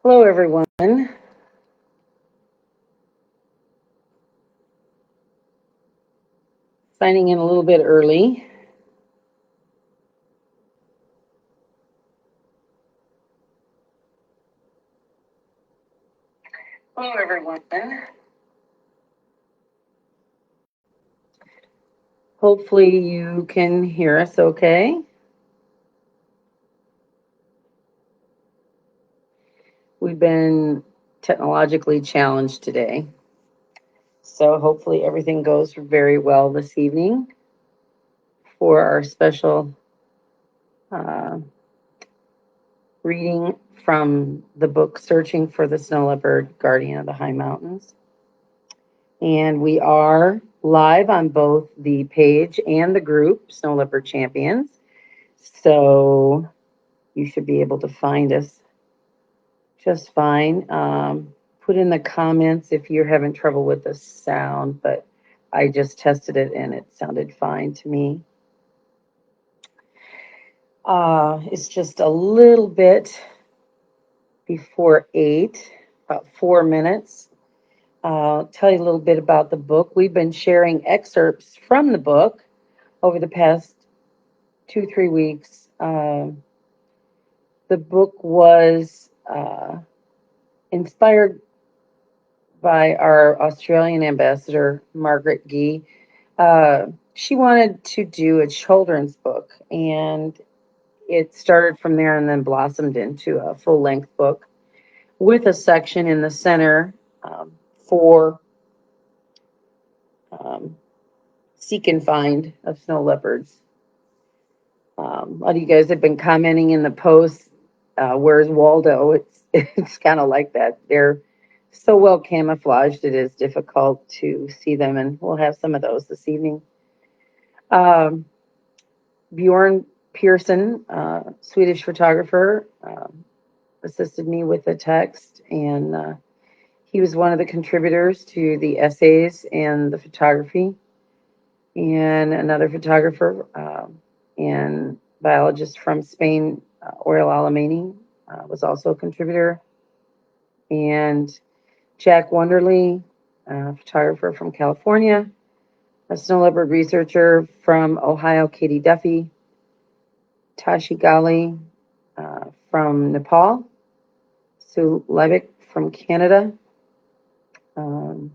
Hello, everyone. Signing in a little bit early. Hello, everyone. Hopefully, you can hear us okay. We've been technologically challenged today, so hopefully, everything goes very well this evening for our special uh, reading from the book Searching for the Snow Leopard, Guardian of the High Mountains. And we are live on both the page and the group, Snow Leopard Champions. So you should be able to find us just fine. Put in the comments if you're having trouble with the sound, but I just tested it and it sounded fine to me. It's just a little bit before 8, about 4 minutes. I'll tell you a little bit about the book. We've been sharing excerpts from the book over the past 2, 3 weeks. The book was inspired by our Australian ambassador, Margaret Gee. She wanted to do a children's book, and it started from there and then blossomed into a full length book with a section in the center for um, seek and find of snow leopards. A lot of you guys have been commenting in the post, where's Waldo? It's kind of like that. They're so well camouflaged, it is difficult to see them, and we'll have some of those this evening. Um, Bjorn Persson, Swedish photographer, assisted me with the text, and he was one of the contributors to the essays and the photography. And another photographer and biologist from Spain, Oriol Alamany, was also a contributor. And Jack Wonderly, photographer from California, a snow leopard researcher from Ohio, Katey Duffey, Tashi Gali from Nepal, Sue Levick from Canada, um,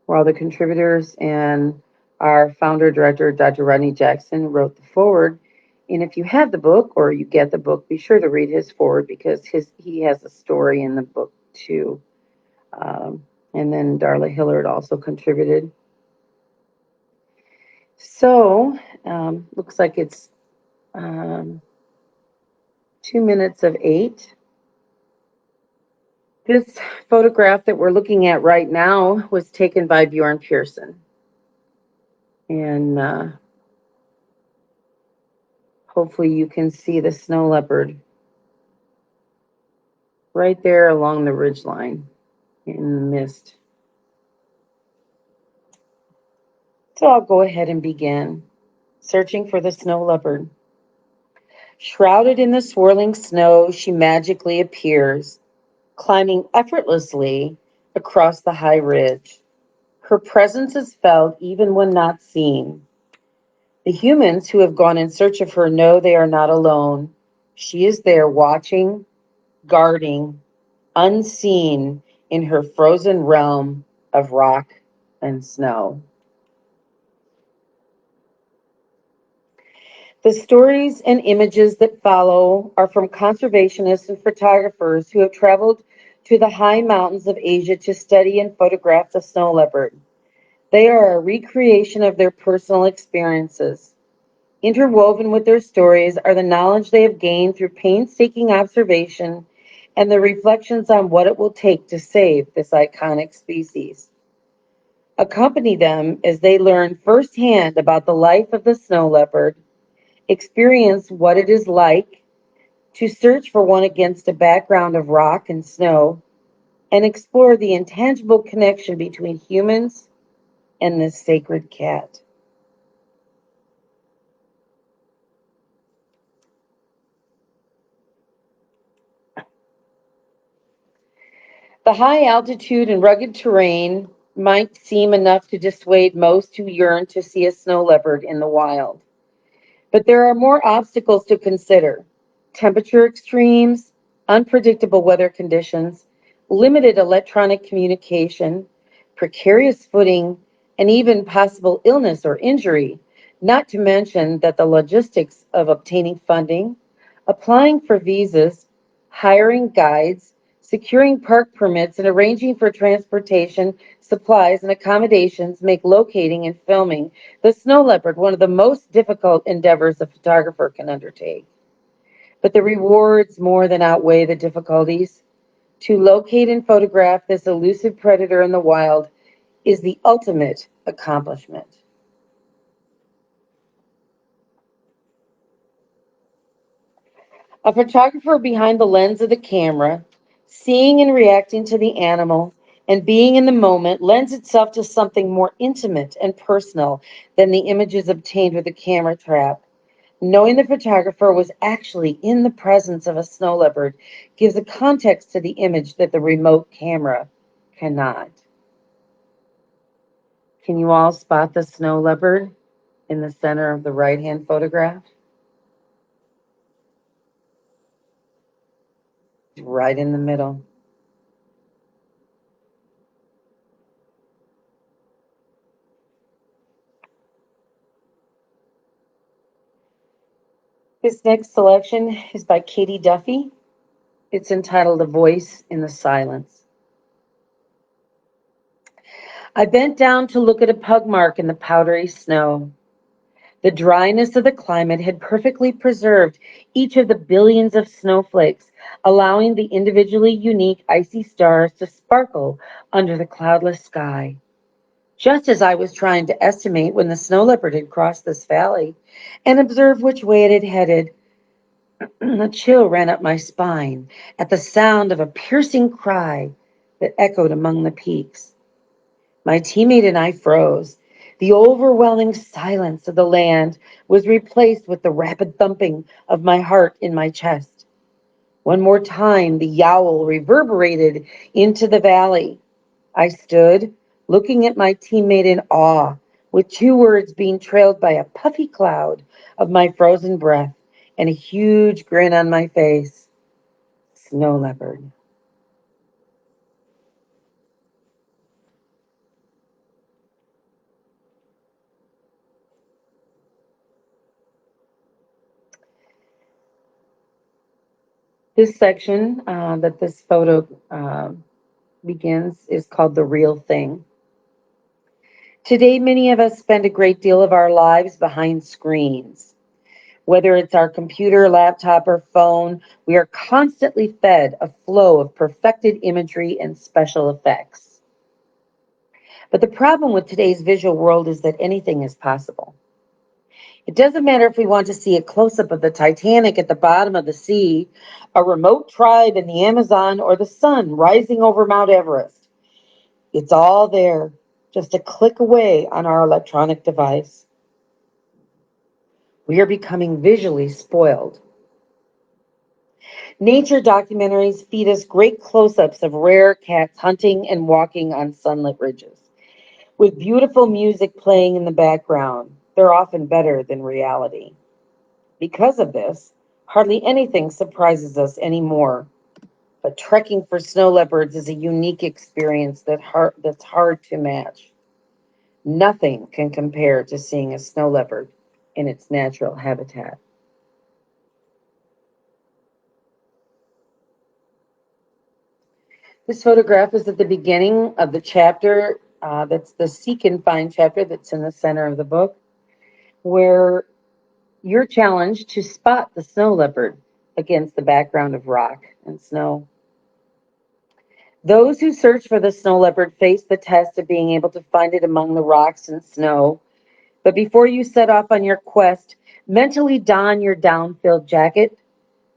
were all the contributors, and our founder director, Dr. Rodney Jackson, wrote the foreword. And if you have the book or you get the book, be sure to read his foreword because he has a story in the book too. And then Darla Hillard also contributed. So looks like it's um, 2 minutes of 8. This photograph that we're looking at right now was taken by Bjorn Persson. And hopefully you can see the snow leopard right there along the ridge line in the mist. So I'll go ahead and begin. Searching for the snow leopard. Shrouded in the swirling snow, she magically appears, climbing effortlessly across the high ridge. Her presence is felt even when not seen. The humans who have gone in search of her know they are not alone. She is there watching, guarding, unseen in her frozen realm of rock and snow. The stories and images that follow are from conservationists and photographers who have traveled to the high mountains of Asia to study and photograph the snow leopard. They are a recreation of their personal experiences. Interwoven with their stories are the knowledge they have gained through painstaking observation and the reflections on what it will take to save this iconic species. Accompany them as they learn firsthand about the life of the snow leopard, experience what it is like to search for one against a background of rock and snow, and explore the intangible connection between humans and this sacred cat. The high altitude and rugged terrain might seem enough to dissuade most who yearn to see a snow leopard in the wild. But there are more obstacles to consider: temperature extremes, unpredictable weather conditions, limited electronic communication, precarious footing, and even possible illness or injury, not to mention that the logistics of obtaining funding, applying for visas, hiring guides, securing park permits, and arranging for transportation, supplies, and accommodations make locating and filming the snow leopard one of the most difficult endeavors a photographer can undertake. But the rewards more than outweigh the difficulties. To locate and photograph this elusive predator in the wild is the ultimate accomplishment. A photographer behind the lens of the camera, seeing and reacting to the animal and being in the moment, lends itself to something more intimate and personal than the images obtained with a camera trap. Knowing the photographer was actually in the presence of a snow leopard gives a context to the image that the remote camera cannot. Can you all spot the snow leopard in the center of the right-hand photograph? Right in the middle. This next selection is by Katey Duffey. It's entitled A Voice in the Silence. I bent down to look at a pug mark in the powdery snow. The dryness of the climate had perfectly preserved each of the billions of snowflakes, allowing the individually unique icy stars to sparkle under the cloudless sky. Just as I was trying to estimate when the snow leopard had crossed this valley and observe which way it had headed, a chill ran up my spine at the sound of a piercing cry that echoed among the peaks. My teammate and I froze. The overwhelming silence of the land was replaced with the rapid thumping of my heart in my chest. One more time, the yowl reverberated into the valley. I stood, looking at my teammate in awe, with two words being trailed by a puffy cloud of my frozen breath and a huge grin on my face. Snow leopard. This section that this photo begins is called The Real Thing. Today, many of us spend a great deal of our lives behind screens. Whether it's our computer, laptop, or phone, we are constantly fed a flow of perfected imagery and special effects. But the problem with today's visual world is that anything is possible. It doesn't matter if we want to see a close-up of the Titanic at the bottom of the sea, a remote tribe in the Amazon, or the sun rising over Mount Everest. It's all there, just a click away on our electronic device. We are becoming visually spoiled. Nature documentaries feed us great close-ups of rare cats hunting and walking on sunlit ridges, with beautiful music playing in the background. They're often better than reality. Because of this, hardly anything surprises us anymore. But trekking for snow leopards is a unique experience that's hard to match. Nothing can compare to seeing a snow leopard in its natural habitat. This photograph is at the beginning of the chapter, that's the Seek and Find chapter that's in the center of the book, where you're challenged to spot the snow leopard against the background of rock and snow. Those who search for the snow leopard face the test of being able to find it among the rocks and snow. But before you set off on your quest, mentally don your down-filled jacket,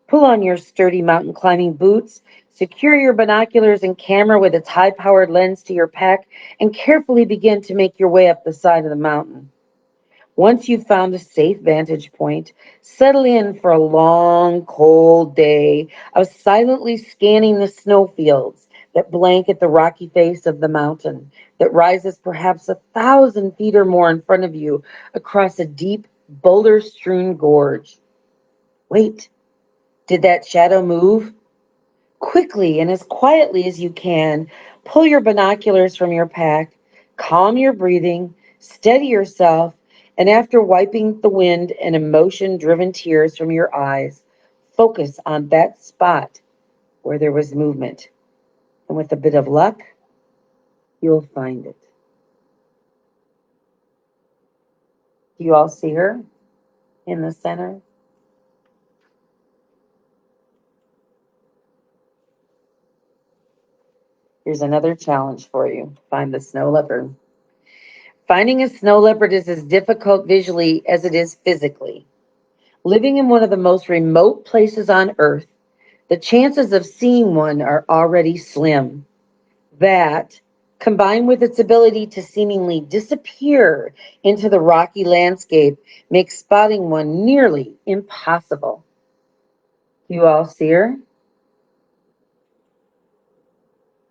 pull on your sturdy mountain climbing boots, secure your binoculars and camera with its high-powered lens to your pack, and carefully begin to make your way up the side of the mountain. Once you've found a safe vantage point, settle in for a long, cold day of silently scanning the snowfields, that blanket the rocky face of the mountain that rises perhaps 1,000 feet or more in front of you across a deep, boulder-strewn gorge. Wait, did that shadow move? Quickly and as quietly as you can, pull your binoculars from your pack, calm your breathing, steady yourself, and after wiping the wind and emotion driven tears from your eyes, focus on that spot where there was movement. And with a bit of luck, you'll find it. Do you all see her in the center? Here's another challenge for you. Find the snow leopard. Finding a snow leopard is as difficult visually as it is physically. Living in one of the most remote places on Earth, the chances of seeing one are already slim. That, combined with its ability to seemingly disappear into the rocky landscape, makes spotting one nearly impossible. You all see her?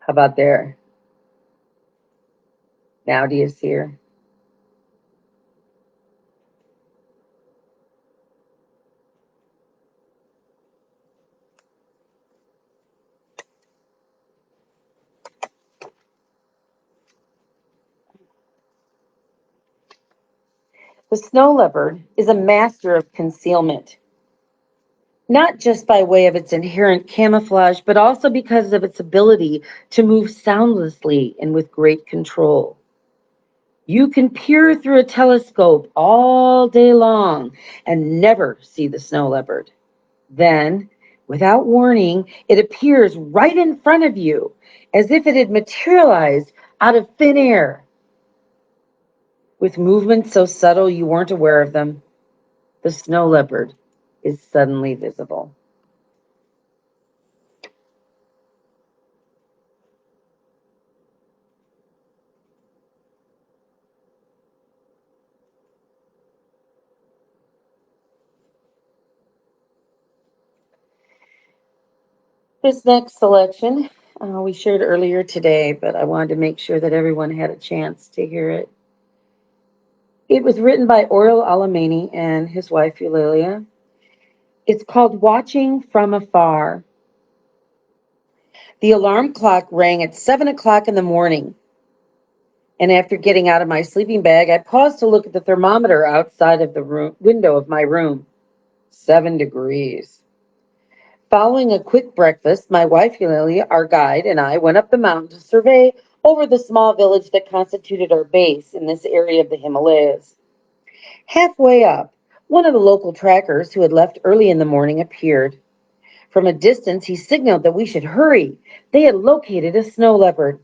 How about there? Now do you see her? The snow leopard is a master of concealment, not just by way of its inherent camouflage, but also because of its ability to move soundlessly and with great control. You can peer through a telescope all day long and never see the snow leopard. Then, without warning, it appears right in front of you, as if it had materialized out of thin air. With movements so subtle you weren't aware of them, the snow leopard is suddenly visible. This next selection we shared earlier today, but I wanted to make sure that everyone had a chance to hear it. It was written by Oriol Alamany and his wife Eulalia. It's called Watching from Afar. The alarm clock rang at 7 o'clock in the morning, and after getting out of my sleeping bag, I paused to look at the thermometer outside of the window of my room. 7 degrees. Following a quick breakfast, my wife Eulalia, our guide, and I went up the mountain to survey over the small village that constituted our base in this area of the Himalayas. Halfway up, one of the local trackers who had left early in the morning appeared. From a distance, he signaled that we should hurry. They had located a snow leopard.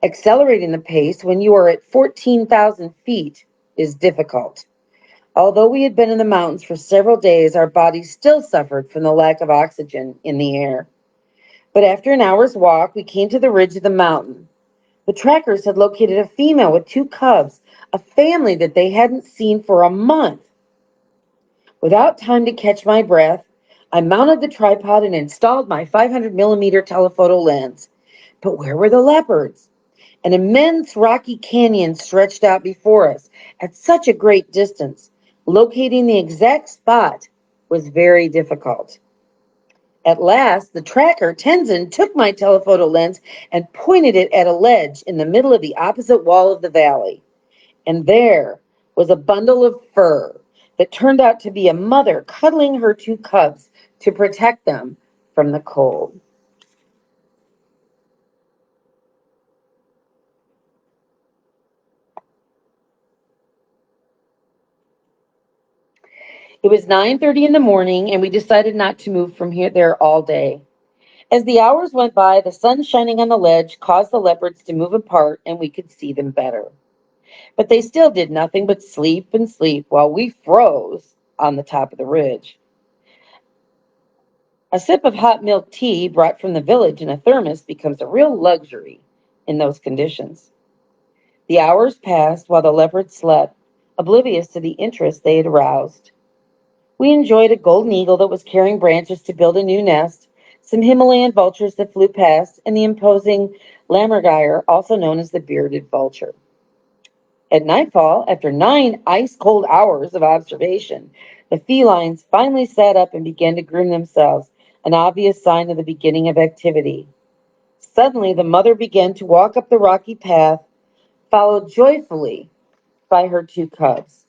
Accelerating the pace when you are at 14,000 feet is difficult. Although we had been in the mountains for several days, our bodies still suffered from the lack of oxygen in the air. But after an hour's walk, we came to the ridge of the mountain. The trackers had located a female with 2 cubs, a family that they hadn't seen for a month. Without time to catch my breath, I mounted the tripod and installed my 500 millimeter telephoto lens. But where were the leopards? An immense rocky canyon stretched out before us at such a great distance. Locating the exact spot was very difficult. At last, the tracker, Tenzin, took my telephoto lens and pointed it at a ledge in the middle of the opposite wall of the valley. And there was a bundle of fur that turned out to be a mother cuddling her 2 cubs to protect them from the cold. It was 9:30 in the morning, and we decided not to move from there all day. As the hours went by, the sun shining on the ledge caused the leopards to move apart, and we could see them better. But they still did nothing but sleep and sleep while we froze on the top of the ridge. A sip of hot milk tea brought from the village in a thermos becomes a real luxury in those conditions. The hours passed while the leopards slept, oblivious to the interest they had aroused. We enjoyed a golden eagle that was carrying branches to build a new nest, some Himalayan vultures that flew past, and the imposing lammergeier, also known as the bearded vulture. At nightfall, after 9 ice-cold hours of observation, the felines finally sat up and began to groom themselves, an obvious sign of the beginning of activity. Suddenly, the mother began to walk up the rocky path, followed joyfully by her 2 cubs.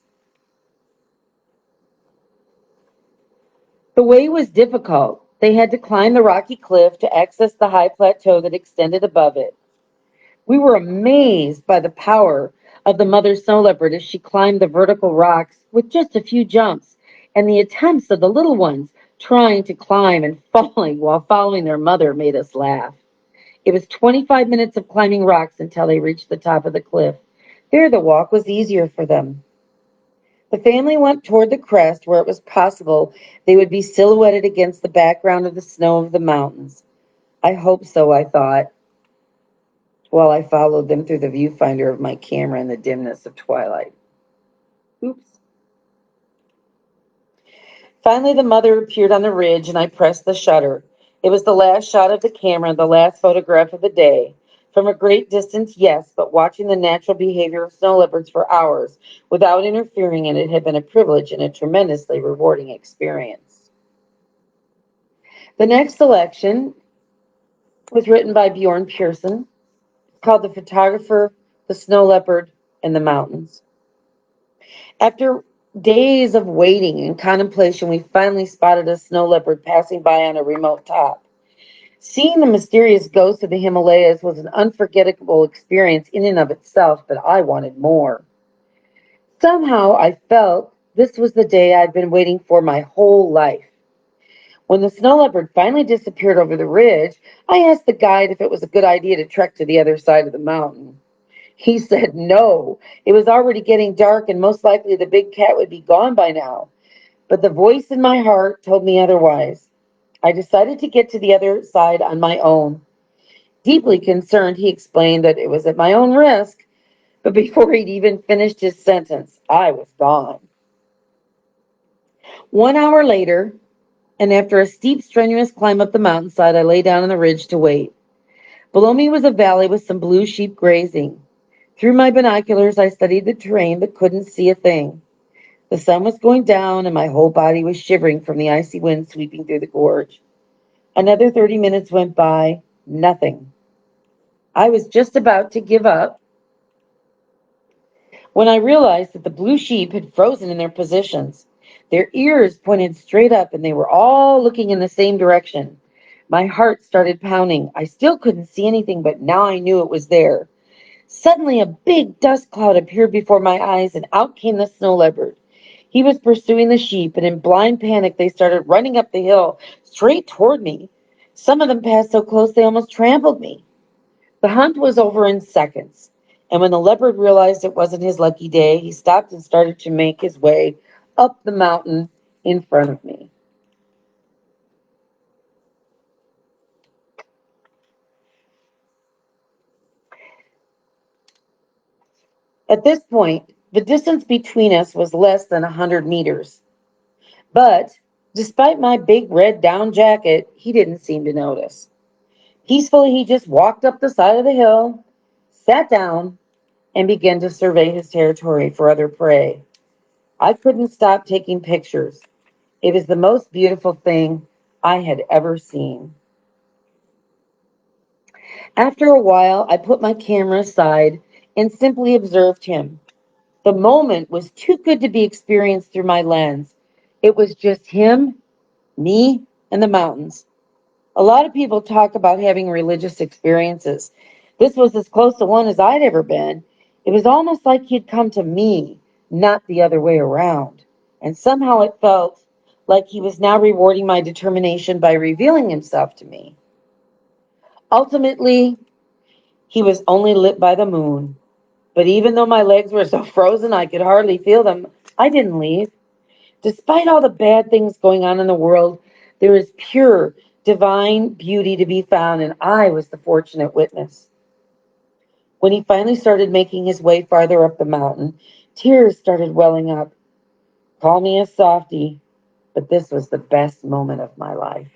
The way was difficult. They had to climb the rocky cliff to access the high plateau that extended above it. We were amazed by the power of the mother snow leopard as she climbed the vertical rocks with just a few jumps, and the attempts of the little ones trying to climb and falling while following their mother made us laugh. It was 25 minutes of climbing rocks until they reached the top of the cliff. There, the walk was easier for them. The family went toward the crest where it was possible they would be silhouetted against the background of the snow of the mountains. I hope so, I thought, while I followed them through the viewfinder of my camera in the dimness of twilight. Oops. Finally, the mother appeared on the ridge, and I pressed the shutter. It was the last shot of the camera, the last photograph of the day. From a great distance, yes, but watching the natural behavior of snow leopards for hours without interfering in it had been a privilege and a tremendously rewarding experience. The next selection was written by Bjorn Persson, called The Photographer, the Snow Leopard, and the Mountains. After days of waiting and contemplation, we finally spotted a snow leopard passing by on a remote top. Seeing the mysterious ghost of the Himalayas was an unforgettable experience in and of itself, but I wanted more. Somehow I felt this was the day I'd been waiting for my whole life. When the snow leopard finally disappeared over the ridge, I asked the guide if it was a good idea to trek to the other side of the mountain. He said no. It was already getting dark, and most likely the big cat would be gone by now. But the voice in my heart told me otherwise. I decided to get to the other side on my own. Deeply concerned, he explained that it was at my own risk, but before he'd even finished his sentence, I was gone. 1 hour later, and after a steep, strenuous climb up the mountainside, I lay down on the ridge to wait. Below me was a valley with some blue sheep grazing. Through my binoculars, I studied the terrain but couldn't see a thing. The sun was going down, and my whole body was shivering from the icy wind sweeping through the gorge. Another 30 minutes went by, nothing. I was just about to give up when I realized that the blue sheep had frozen in their positions. Their ears pointed straight up, and they were all looking in the same direction. My heart started pounding. I still couldn't see anything, but now I knew it was there. Suddenly, a big dust cloud appeared before my eyes, and out came the snow leopard. He was pursuing the sheep, and in blind panic, they started running up the hill straight toward me. Some of them passed so close they almost trampled me. The hunt was over in seconds, and when the leopard realized it wasn't his lucky day, he stopped and started to make his way up the mountain in front of me. At this point, the distance between us was less than 100 meters. But despite my big red down jacket, he didn't seem to notice. Peacefully, he just walked up the side of the hill, sat down, and began to survey his territory for other prey. I couldn't stop taking pictures. It was the most beautiful thing I had ever seen. After a while, I put my camera aside and simply observed him. The moment was too good to be experienced through my lens. It was just him, me, and the mountains. A lot of people talk about having religious experiences. This was as close to one as I'd ever been. It was almost like he'd come to me, not the other way around. And somehow it felt like he was now rewarding my determination by revealing himself to me. Ultimately, he was only lit by the moon. But even though my legs were so frozen I could hardly feel them, I didn't leave. Despite all the bad things going on in the world, there is pure, divine beauty to be found, and I was the fortunate witness. When he finally started making his way farther up the mountain, tears started welling up. Call me a softie, but this was the best moment of my life.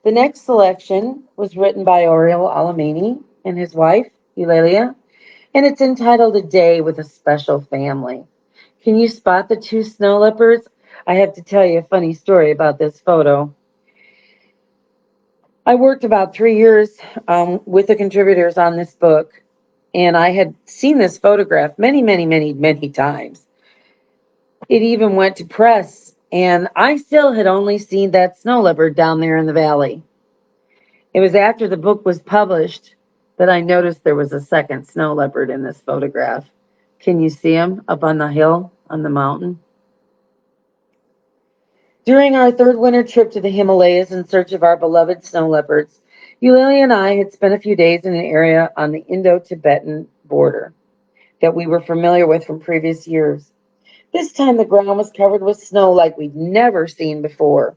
The next selection was written by Oriol Alamany and his wife, Eulalia, and it's entitled A Day with a Special Family. Can you spot the two snow leopards? I have to tell you a funny story about this photo. I worked about 3 years with the contributors on this book, and I had seen this photograph many, many, many, many times. It even went to press, and I still had only seen that snow leopard down there in the valley. It was after the book was published that I noticed there was a second snow leopard in this photograph. Can you see him up on the hill, on the mountain? During our third winter trip to the Himalayas in search of our beloved snow leopards, Eulalia and I had spent a few days in an area on the Indo-Tibetan border that we were familiar with from previous years. This time the ground was covered with snow like we'd never seen before.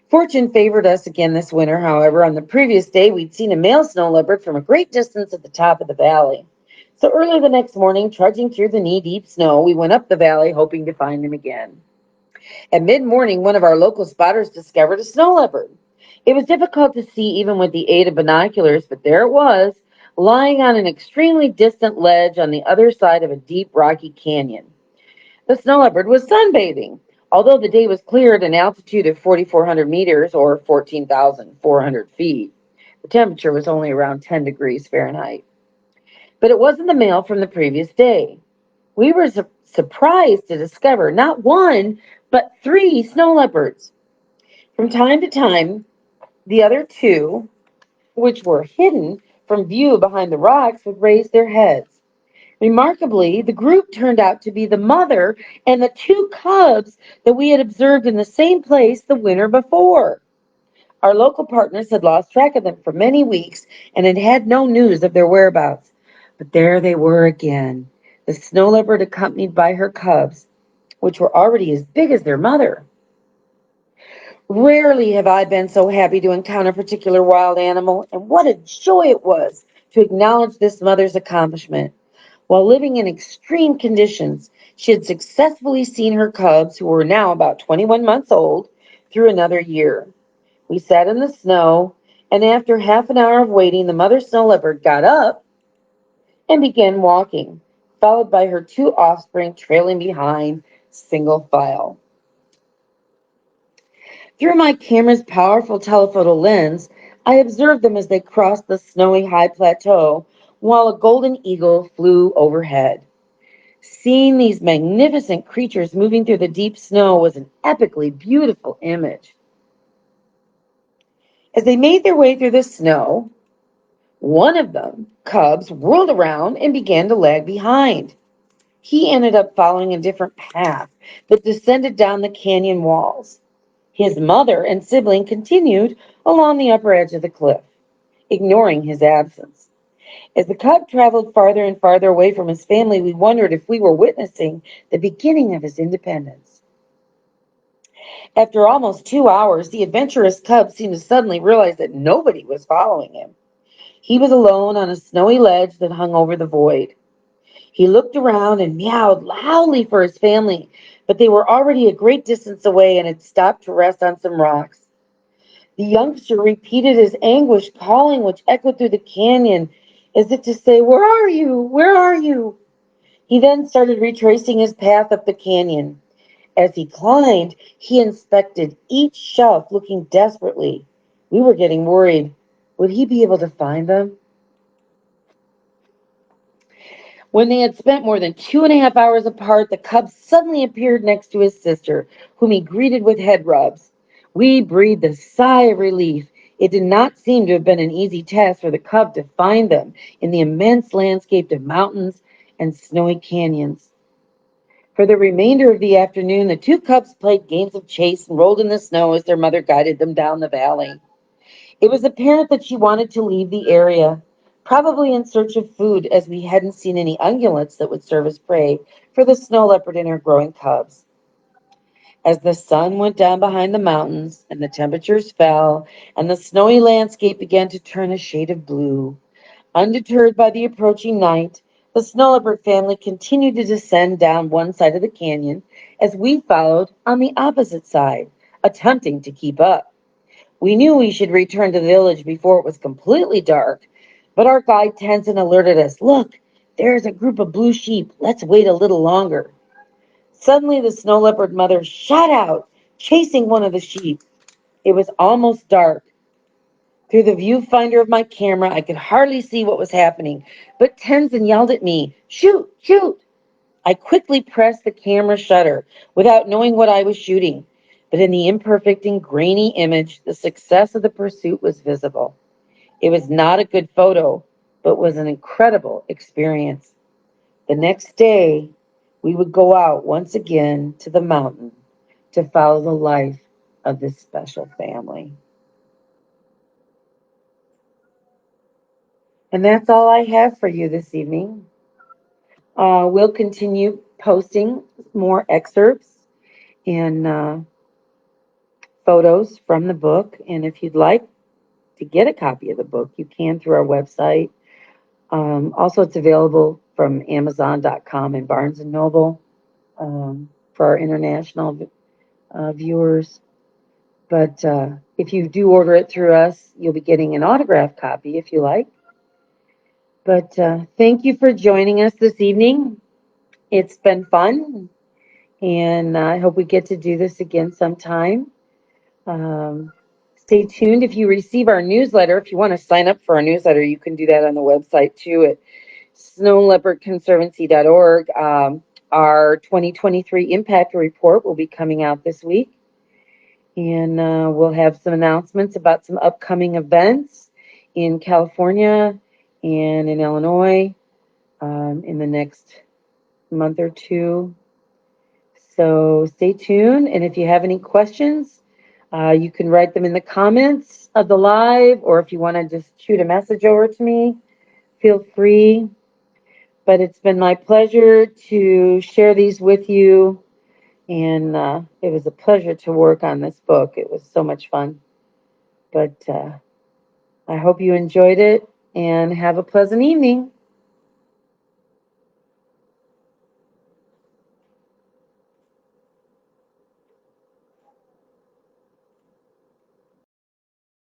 Fortune favored us again this winter, however. On the previous day, we'd seen a male snow leopard from a great distance at the top of the valley. So early the next morning, trudging through the knee-deep snow, we went up the valley hoping to find him again. At mid-morning, one of our local spotters discovered a snow leopard. It was difficult to see even with the aid of binoculars, but there it was, lying on an extremely distant ledge on the other side of a deep rocky canyon. The snow leopard was sunbathing. Although the day was clear at an altitude of 4,400 meters or 14,400 feet, the temperature was only around 10 degrees Fahrenheit. But it wasn't the male from the previous day. We were surprised to discover not one, but three snow leopards. From time to time, the other two, which were hidden from view behind the rocks, would raise their heads. Remarkably, the group turned out to be the mother and the two cubs that we had observed in the same place the winter before. Our local partners had lost track of them for many weeks and had had no news of their whereabouts. But there they were again, the snow leopard accompanied by her cubs, which were already as big as their mother. Rarely have I been so happy to encounter a particular wild animal, and what a joy it was to acknowledge this mother's accomplishment. While living in extreme conditions, she had successfully seen her cubs, who were now about 21 months old, through another year. We sat in the snow, and after half an hour of waiting, the mother snow leopard got up and began walking, followed by her two offspring trailing behind, single file. Through my camera's powerful telephoto lens, I observed them as they crossed the snowy high plateau, while a golden eagle flew overhead. Seeing these magnificent creatures moving through the deep snow was an epically beautiful image. As they made their way through the snow, one of them, cubs, whirled around and began to lag behind. He ended up following a different path that descended down the canyon walls. His mother and sibling continued along the upper edge of the cliff, ignoring his absence. As the cub traveled farther and farther away from his family, we wondered if we were witnessing the beginning of his independence. After almost 2 hours, the adventurous cub seemed to suddenly realize that nobody was following him. He was alone on a snowy ledge that hung over the void. He looked around and meowed loudly for his family, but they were already a great distance away and had stopped to rest on some rocks. The youngster repeated his anguish, calling which echoed through the canyon, as if to say, "Where are you? Where are you?" He then started retracing his path up the canyon. As he climbed, he inspected each shelf, looking desperately. We were getting worried. Would he be able to find them? When they had spent more than 2.5 hours apart, the cub suddenly appeared next to his sister, whom he greeted with head rubs. We breathed a sigh of relief. It did not seem to have been an easy task for the cub to find them in the immense landscape of mountains and snowy canyons. For the remainder of the afternoon, the two cubs played games of chase and rolled in the snow as their mother guided them down the valley. It was apparent that she wanted to leave the area, probably in search of food, as we hadn't seen any ungulates that would serve as prey for the snow leopard and her growing cubs. As the sun went down behind the mountains and the temperatures fell and the snowy landscape began to turn a shade of blue, undeterred by the approaching night, the snow leopard family continued to descend down one side of the canyon as we followed on the opposite side, attempting to keep up. We knew we should return to the village before it was completely dark, but our guide Tenzin alerted us. Look, there's a group of blue sheep. Let's wait a little longer. Suddenly, the snow leopard mother shot out, chasing one of the sheep. It was almost dark. Through the viewfinder of my camera, I could hardly see what was happening, but Tenzin yelled at me, shoot, shoot! I quickly pressed the camera shutter without knowing what I was shooting, but in the imperfect and grainy image, the success of the pursuit was visible. It was not a good photo, but was an incredible experience. The next day, we would go out once again to the mountain to follow the life of this special family. And that's all I have for you this evening. We'll continue posting more excerpts and photos from the book. And if you'd like to get a copy of the book, you can through our website. Also, it's available from Amazon.com and Barnes and Noble for our international viewers. But if you do order it through us, you'll be getting an autographed copy if you like. But thank you for joining us this evening. It's been fun, and I hope we get to do this again sometime. Stay tuned. If you receive our newsletter, if you want to sign up for our newsletter, you can do that on the website too at snowleopardconservancy.org. Our 2023 impact report will be coming out this week, and we'll have some announcements about some upcoming events in California and in Illinois in the next month or two. So stay tuned, and if you have any questions, you can write them in the comments of the live, or if you want to just shoot a message over to me, feel free. But it's been my pleasure to share these with you, and it was a pleasure to work on this book. It was so much fun. But I hope you enjoyed it, and have a pleasant evening.